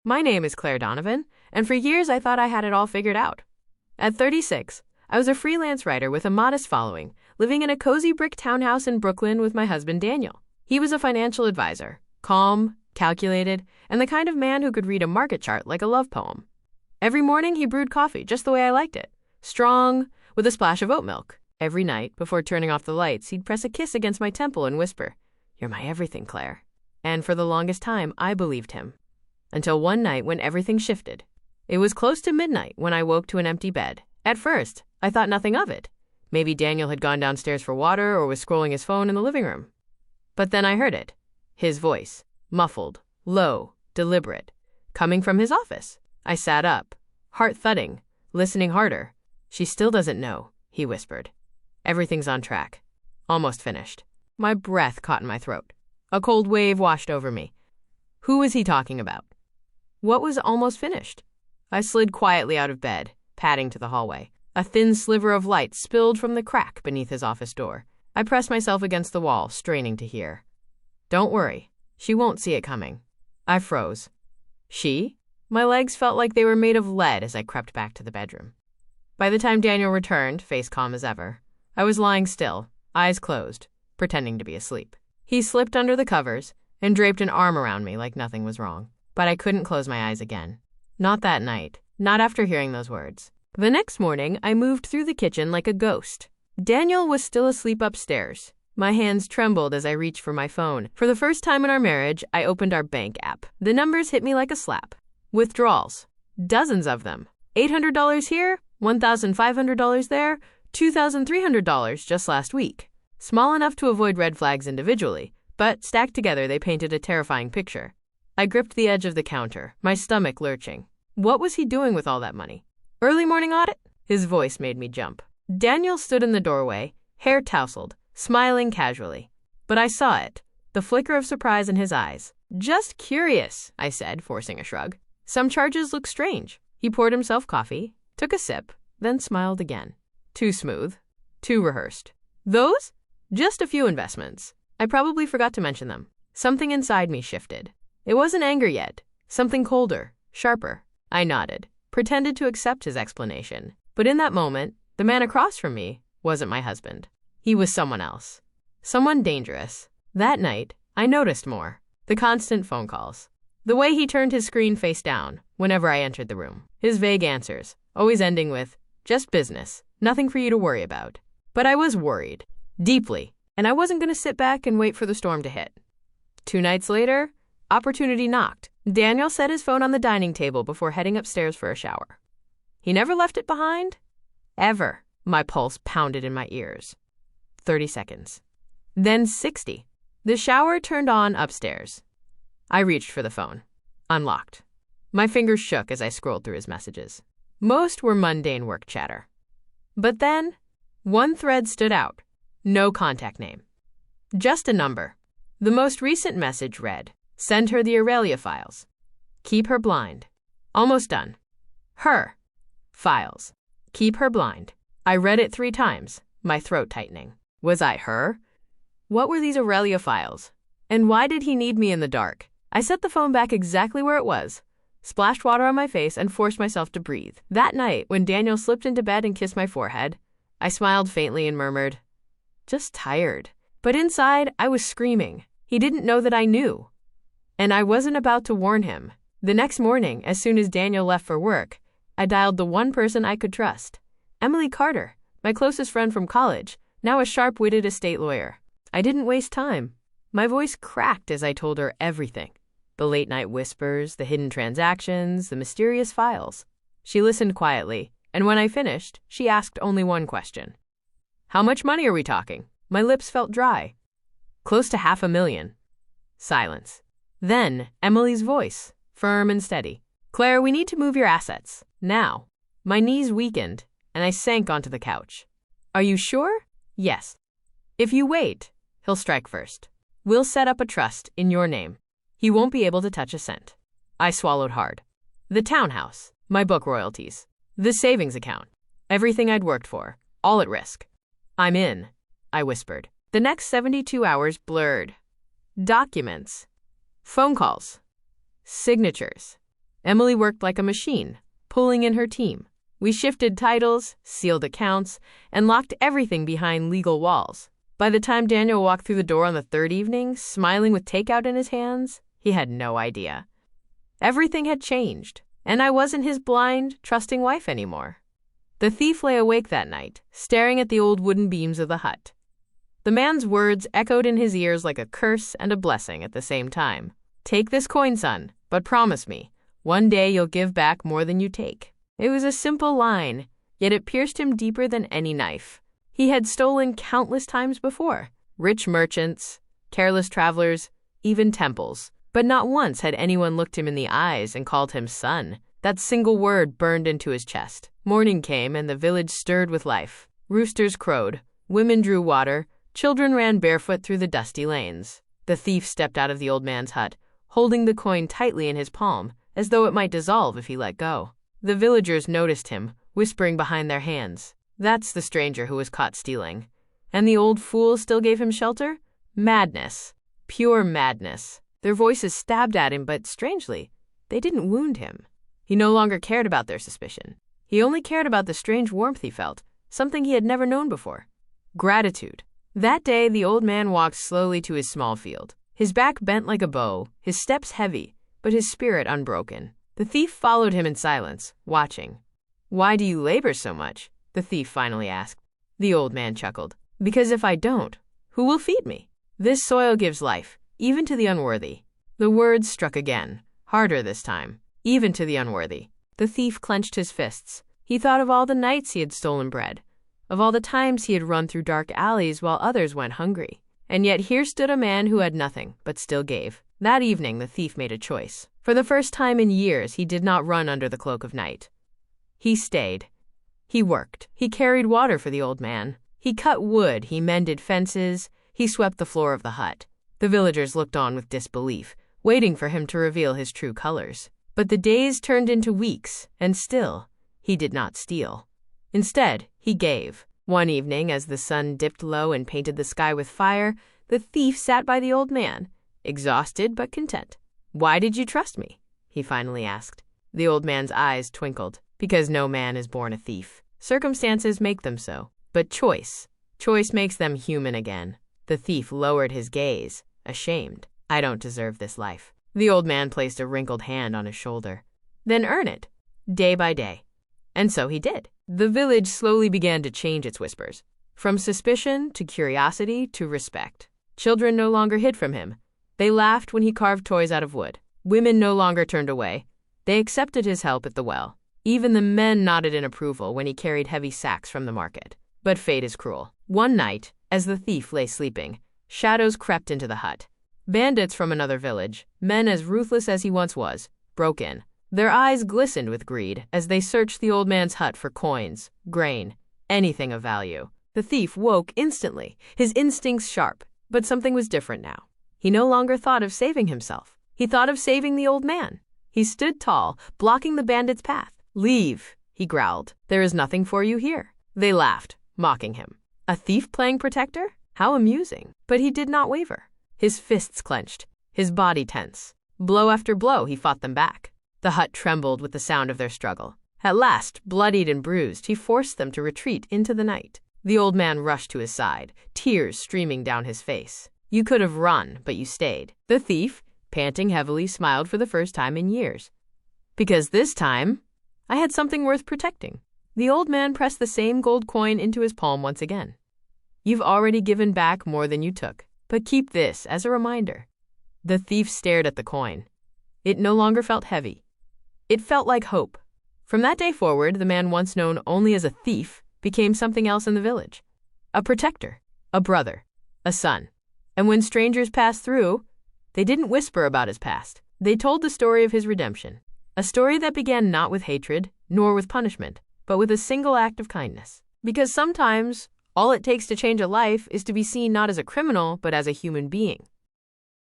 My name is Claire Donovan, and for years I thought I had it all figured out. At 36, I was a freelance writer with a modest following, living in a cozy brick townhouse in Brooklyn with my husband Daniel. He was a financial advisor, calm, calculated, and the kind of man who could read a market chart like a love poem. Every morning he brewed coffee just the way I liked it, strong, with a splash of oat milk. Every night, before turning off the lights, he'd press a kiss against my temple and whisper, "You're my everything, Claire." And for the longest time, I believed him. Until one night when everything shifted. It was close to midnight when I woke to an empty bed. At first, I thought nothing of it. Maybe Daniel had gone downstairs for water or was scrolling his phone in the living room. But then I heard it. His voice, muffled, low, deliberate, coming from his office. I sat up, heart thudding, listening harder. "She still doesn't know," he whispered. "Everything's on track. Almost finished." My breath caught in my throat. A cold wave washed over me. Who was he talking about? What was almost finished? I slid quietly out of bed, padding to the hallway. A thin sliver of light spilled from the crack beneath his office door. I pressed myself against the wall, straining to hear. "Don't worry. She won't see it coming." I froze. She? My legs felt like they were made of lead as I crept back to the bedroom. By the time Daniel returned, face calm as ever, I was lying still, eyes closed, pretending to be asleep. He slipped under the covers and draped an arm around me like nothing was wrong. But I couldn't close my eyes again. Not that night. Not after hearing those words. The next morning, I moved through the kitchen like a ghost. Daniel was still asleep upstairs. My hands trembled as I reached for my phone. For the first time in our marriage, I opened our bank app. The numbers hit me like a slap. Withdrawals. Dozens of them. $800 here, $1,500 there, $2,300 just last week. Small enough to avoid red flags individually, but stacked together they painted a terrifying picture. I gripped the edge of the counter, my stomach lurching. What was he doing with all that money? Early morning audit? His voice made me jump. Daniel stood in the doorway, hair tousled, smiling casually. But I saw it, the flicker of surprise in his eyes. "Just curious," I said, forcing a shrug. "Some charges look strange." He poured himself coffee, took a sip, then smiled again. Too smooth, too rehearsed. "Those? Just a few investments. I probably forgot to mention them." Something inside me shifted. It wasn't anger yet. Something colder, sharper. I nodded, pretended to accept his explanation. But in that moment, the man across from me wasn't my husband. He was someone else. Someone dangerous. That night, I noticed more. The constant phone calls. The way he turned his screen face down whenever I entered the room. His vague answers, always ending with, "Just business. Nothing for you to worry about." But I was worried. Deeply. And I wasn't going to sit back and wait for the storm to hit. 2 nights later, opportunity knocked. Daniel set his phone on the dining table before heading upstairs for a shower. He never left it behind? Ever. My pulse pounded in my ears. 30 seconds. Then 60. The shower turned on upstairs. I reached for the phone. Unlocked. My fingers shook as I scrolled through his messages. Most were mundane work chatter. But then, one thread stood out. No contact name. Just a number. The most recent message read, "Send her the Aurelia files. Keep her blind." Almost done. Her. Files. Keep her blind. I read it 3 times, my throat tightening. Was I her? What were these Aurelia files? And why did he need me in the dark? I set the phone back exactly where it was, splashed water on my face, and forced myself to breathe. That night, when Daniel slipped into bed and kissed my forehead, I smiled faintly and murmured, "Just tired." But inside, I was screaming. He didn't know that I knew. And I wasn't about to warn him. The next morning, as soon as Daniel left for work, I dialed the one person I could trust. Emily Carter, my closest friend from college, now a sharp-witted estate lawyer. I didn't waste time. My voice cracked as I told her everything. The late-night whispers, the hidden transactions, the mysterious files. She listened quietly, and when I finished, she asked only one question. "How much money are we talking?" My lips felt dry. "Close to $500,000. Silence. Then, Emily's voice, firm and steady. "Claire, we need to move your assets. Now." My knees weakened, and I sank onto the couch. "Are you sure?" "Yes. If you wait, he'll strike first. We'll set up a trust in your name. He won't be able to touch a cent." I swallowed hard. The townhouse, my book royalties, the savings account, everything I'd worked for, all at risk. "I'm in," I whispered. The next 72 hours blurred. Documents. Phone calls. Signatures. Emily worked like a machine, pulling in her team. We shifted titles, sealed accounts, and locked everything behind legal walls. By the time Daniel walked through the door on the third evening, smiling with takeout in his hands, he had no idea. Everything had changed, and I wasn't his blind, trusting wife anymore. The thief lay awake that night, staring at the old wooden beams of the hut. The man's words echoed in his ears like a curse and a blessing at the same time. "Take this coin, son, but promise me, one day you'll give back more than you take." It was a simple line, yet it pierced him deeper than any knife. He had stolen countless times before, rich merchants, careless travelers, even temples. But not once had anyone looked him in the eyes and called him son. That single word burned into his chest. Morning came and the village stirred with life. Roosters crowed, women drew water, children ran barefoot through the dusty lanes. The thief stepped out of the old man's hut, holding the coin tightly in his palm, as though it might dissolve if he let go. The villagers noticed him, whispering behind their hands, "That's the stranger who was caught stealing." And the old fool still gave him shelter? Madness. Pure madness. Their voices stabbed at him, but strangely, they didn't wound him. He no longer cared about their suspicion. He only cared about the strange warmth he felt, something he had never known before. Gratitude. That day, the old man walked slowly to his small field, his back bent like a bow, his steps heavy, but his spirit unbroken. The thief followed him in silence, watching. "Why do you labor so much?" the thief finally asked. The old man chuckled. "Because if I don't, who will feed me? This soil gives life, even to the unworthy." The words struck again, harder this time, even to the unworthy. The thief clenched his fists. He thought of all the nights he had stolen bread, of all the times he had run through dark alleys while others went hungry. And yet here stood a man who had nothing, but still gave. That evening the thief made a choice. For the first time in years, he did not run under the cloak of night. He stayed. He worked. He carried water for the old man. He cut wood. He mended fences. He swept the floor of the hut. The villagers looked on with disbelief, waiting for him to reveal his true colors. But the days turned into weeks, and still, he did not steal. Instead, he gave. One evening, as the sun dipped low and painted the sky with fire, the thief sat by the old man, exhausted but content. "Why did you trust me?" he finally asked. The old man's eyes twinkled. "Because no man is born a thief. Circumstances make them so. But choice makes them human again." The thief lowered his gaze, ashamed. "I don't deserve this life." The old man placed a wrinkled hand on his shoulder. "Then earn it, day by day." And so he did. The village slowly began to change its whispers, from suspicion to curiosity to respect. Children no longer hid from him. They laughed when he carved toys out of wood. Women no longer turned away. They accepted his help at the well. Even the men nodded in approval when he carried heavy sacks from the market. But fate is cruel. One night, as the thief lay sleeping, shadows crept into the hut. Bandits from another village, men as ruthless as he once was, broke in. Their eyes glistened with greed as they searched the old man's hut for coins, grain, anything of value. The thief woke instantly, his instincts sharp, but something was different now. He no longer thought of saving himself. He thought of saving the old man. He stood tall, blocking the bandits' path. "Leave," he growled. "There is nothing for you here." They laughed, mocking him. A thief playing protector? How amusing. But he did not waver. His fists clenched, his body tense. Blow after blow, he fought them back. The hut trembled with the sound of their struggle. At last, bloodied and bruised, he forced them to retreat into the night. The old man rushed to his side, tears streaming down his face. "You could have run, but you stayed." The thief, panting heavily, smiled for the first time in years. "Because this time, I had something worth protecting." The old man pressed the same gold coin into his palm once again. "You've already given back more than you took, but keep this as a reminder." The thief stared at the coin. It no longer felt heavy. It felt like hope. From that day forward, the man once known only as a thief became something else in the village. A protector, a brother, a son. And when strangers passed through, they didn't whisper about his past. They told the story of his redemption. A story that began not with hatred, nor with punishment, but with a single act of kindness. Because sometimes, all it takes to change a life is to be seen not as a criminal, but as a human being.